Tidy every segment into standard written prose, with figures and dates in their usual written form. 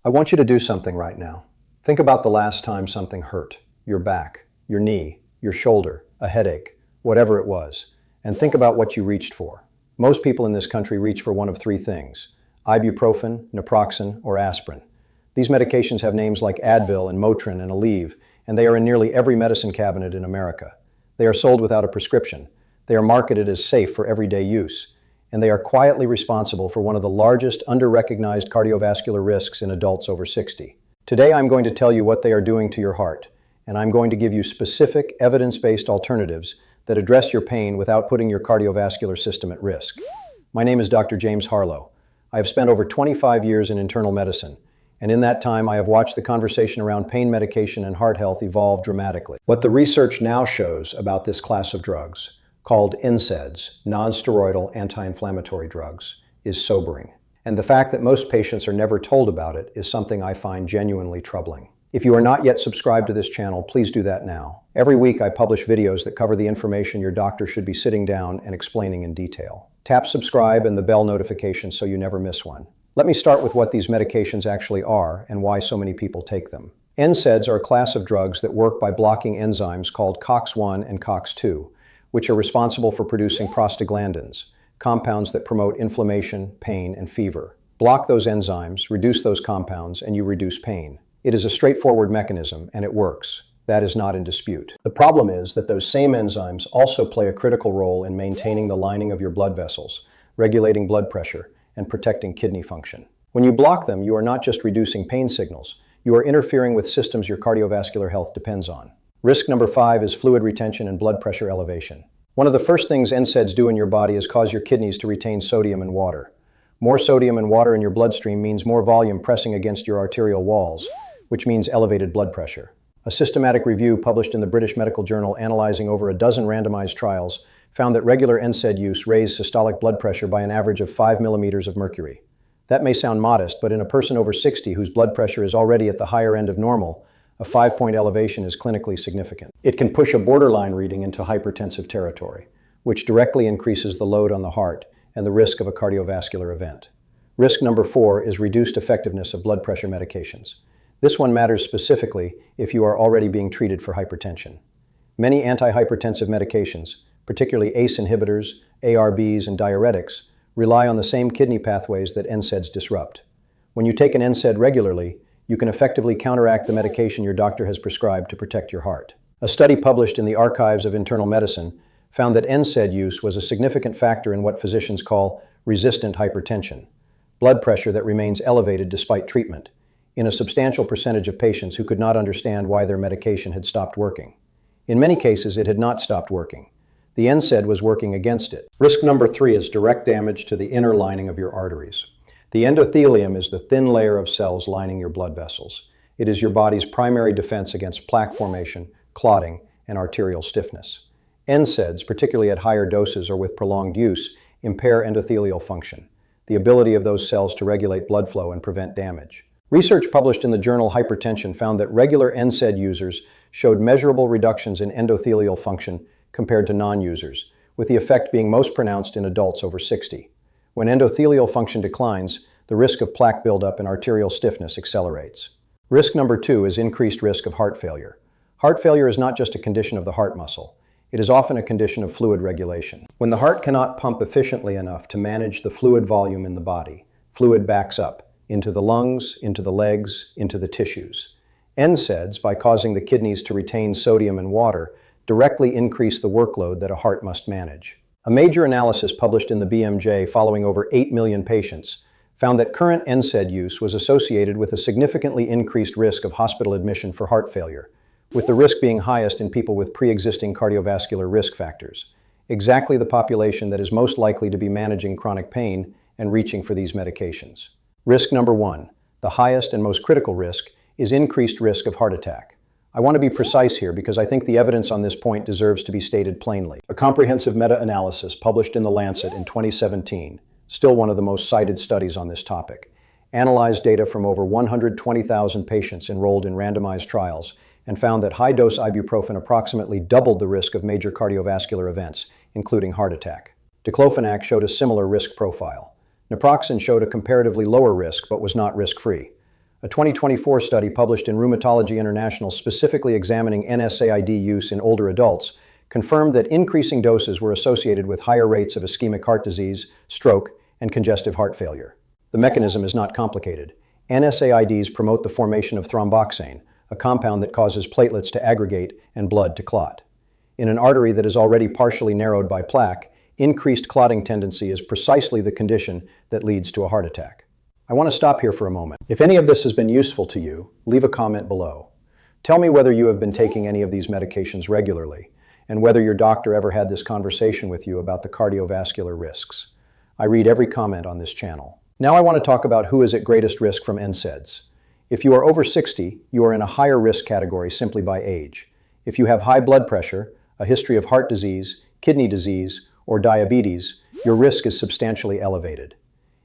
I want you to do something right now. Think about the last time something hurt. Your back, your knee, your shoulder, a headache, whatever it was. And think about what you reached for. Most people in this country reach for one of three things: ibuprofen, naproxen, or aspirin. These medications have names like Advil and Motrin and Aleve, and they are in nearly every medicine cabinet in America. They are sold without a prescription. They are marketed as safe for everyday use. And they are quietly responsible for one of the largest under-recognized cardiovascular risks in adults over 60. Today I'm going to tell you what they are doing to your heart, and I'm going to give you specific, evidence-based alternatives that address your pain without putting your cardiovascular system at risk. My name is Dr. James Harlow. I have spent over 25 years in internal medicine, and in that time I have watched the conversation around pain medication and heart health evolve dramatically. What the research now shows about this class of drugs, called NSAIDs, non-steroidal anti-inflammatory drugs, is sobering. And the fact that most patients are never told about it is something I find genuinely troubling. If you are not yet subscribed to this channel, please do that now. Every week I publish videos that cover the information your doctor should be sitting down and explaining in detail. Tap subscribe and the bell notification so you never miss one. Let me start with what these medications actually are and why so many people take them. NSAIDs are a class of drugs that work by blocking enzymes called COX-1 and COX-2, which are responsible for producing prostaglandins, compounds that promote inflammation, pain, and fever. Block those enzymes, reduce those compounds, and you reduce pain. It is a straightforward mechanism, and it works. That is not in dispute. The problem is that those same enzymes also play a critical role in maintaining the lining of your blood vessels, regulating blood pressure, and protecting kidney function. When you block them, you are not just reducing pain signals, you are interfering with systems your cardiovascular health depends on. Risk number 5 is fluid retention and blood pressure elevation. One of the first things NSAIDs do in your body is cause your kidneys to retain sodium and water. More sodium and water in your bloodstream means more volume pressing against your arterial walls, which means elevated blood pressure. A systematic review published in the British Medical Journal analyzing over a dozen randomized trials found that regular NSAID use raised systolic blood pressure by an average of 5 millimeters of mercury. That may sound modest, but in a person over 60 whose blood pressure is already at the higher end of normal, a 5-point elevation is clinically significant. It can push a borderline reading into hypertensive territory, which directly increases the load on the heart and the risk of a cardiovascular event. Risk number 4 is reduced effectiveness of blood pressure medications. This one matters specifically if you are already being treated for hypertension. Many antihypertensive medications, particularly ACE inhibitors, ARBs, and diuretics, rely on the same kidney pathways that NSAIDs disrupt. When you take an NSAID regularly, you can effectively counteract the medication your doctor has prescribed to protect your heart. A study published in the Archives of Internal Medicine found that NSAID use was a significant factor in what physicians call resistant hypertension, blood pressure that remains elevated despite treatment, in a substantial percentage of patients who could not understand why their medication had stopped working. In many cases, it had not stopped working. The NSAID was working against it. Risk number 3 is direct damage to the inner lining of your arteries. The endothelium is the thin layer of cells lining your blood vessels. It is your body's primary defense against plaque formation, clotting, and arterial stiffness. NSAIDs, particularly at higher doses or with prolonged use, impair endothelial function, the ability of those cells to regulate blood flow and prevent damage. Research published in the journal Hypertension found that regular NSAID users showed measurable reductions in endothelial function compared to non-users, with the effect being most pronounced in adults over 60. When endothelial function declines, the risk of plaque buildup and arterial stiffness accelerates. Risk number 2 is increased risk of heart failure. Heart failure is not just a condition of the heart muscle. It is often a condition of fluid regulation. When the heart cannot pump efficiently enough to manage the fluid volume in the body, fluid backs up into the lungs, into the legs, into the tissues. NSAIDs, by causing the kidneys to retain sodium and water, directly increase the workload that a heart must manage. A major analysis published in the BMJ following over 8 million patients found that current NSAID use was associated with a significantly increased risk of hospital admission for heart failure, with the risk being highest in people with pre-existing cardiovascular risk factors, exactly the population that is most likely to be managing chronic pain and reaching for these medications. Risk number 1, the highest and most critical risk, is increased risk of heart attack. I want to be precise here because I think the evidence on this point deserves to be stated plainly. A comprehensive meta-analysis published in The Lancet in 2017, still one of the most cited studies on this topic, analyzed data from over 120,000 patients enrolled in randomized trials and found that high-dose ibuprofen approximately doubled the risk of major cardiovascular events, including heart attack. Diclofenac showed a similar risk profile. Naproxen showed a comparatively lower risk but was not risk-free. A 2024 study published in Rheumatology International specifically examining NSAID use in older adults confirmed that increasing doses were associated with higher rates of ischemic heart disease, stroke, and congestive heart failure. The mechanism is not complicated. NSAIDs promote the formation of thromboxane, a compound that causes platelets to aggregate and blood to clot. In an artery that is already partially narrowed by plaque, increased clotting tendency is precisely the condition that leads to a heart attack. I want to stop here for a moment. If any of this has been useful to you, leave a comment below. Tell me whether you have been taking any of these medications regularly, and whether your doctor ever had this conversation with you about the cardiovascular risks. I read every comment on this channel. Now I want to talk about who is at greatest risk from NSAIDs. If you are over 60, you are in a higher risk category simply by age. If you have high blood pressure, a history of heart disease, kidney disease, or diabetes, your risk is substantially elevated.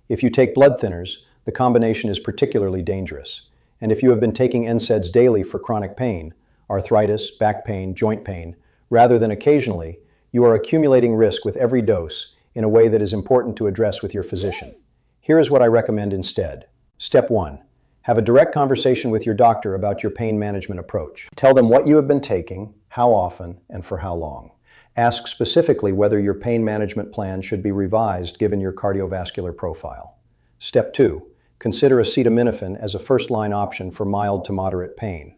If you take blood thinners, the combination is particularly dangerous. And if you have been taking NSAIDs daily for chronic pain, arthritis, back pain, joint pain, rather than occasionally, you are accumulating risk with every dose in a way that is important to address with your physician. Here is what I recommend instead. Step 1. Have a direct conversation with your doctor about your pain management approach. Tell them what you have been taking, how often, and for how long. Ask specifically whether your pain management plan should be revised given your cardiovascular profile. Step 2. Consider acetaminophen as a first-line option for mild to moderate pain.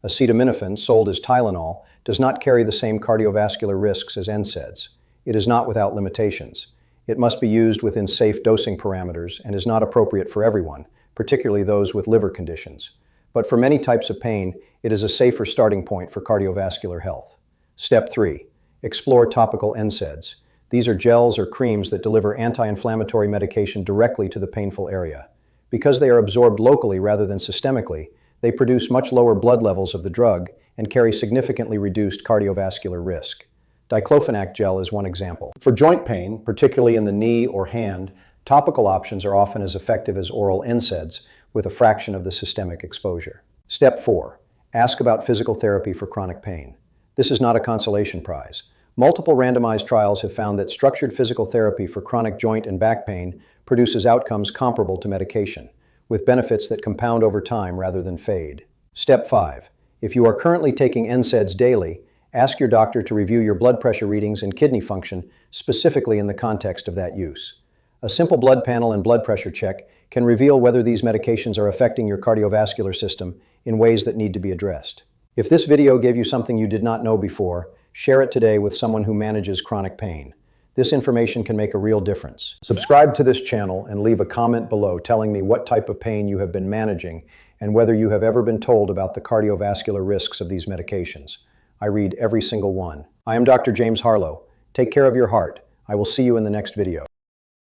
Acetaminophen, sold as Tylenol, does not carry the same cardiovascular risks as NSAIDs. It is not without limitations. It must be used within safe dosing parameters and is not appropriate for everyone, particularly those with liver conditions. But for many types of pain, it is a safer starting point for cardiovascular health. Step 3. Explore topical NSAIDs. These are gels or creams that deliver anti-inflammatory medication directly to the painful area. Because they are absorbed locally rather than systemically, they produce much lower blood levels of the drug and carry significantly reduced cardiovascular risk. Diclofenac gel is one example. For joint pain, particularly in the knee or hand, topical options are often as effective as oral NSAIDs with a fraction of the systemic exposure. Step 4. Ask about physical therapy for chronic pain. This is not a consolation prize. Multiple randomized trials have found that structured physical therapy for chronic joint and back pain produces outcomes comparable to medication, with benefits that compound over time rather than fade. Step 5. If you are currently taking NSAIDs daily, ask your doctor to review your blood pressure readings and kidney function specifically in the context of that use. A simple blood panel and blood pressure check can reveal whether these medications are affecting your cardiovascular system in ways that need to be addressed. If this video gave you something you did not know before, share it today with someone who manages chronic pain. This information can make a real difference. Subscribe to this channel and leave a comment below telling me what type of pain you have been managing and whether you have ever been told about the cardiovascular risks of these medications. I read every single one. I am Dr. James Harlow. Take care of your heart. I will see you in the next video.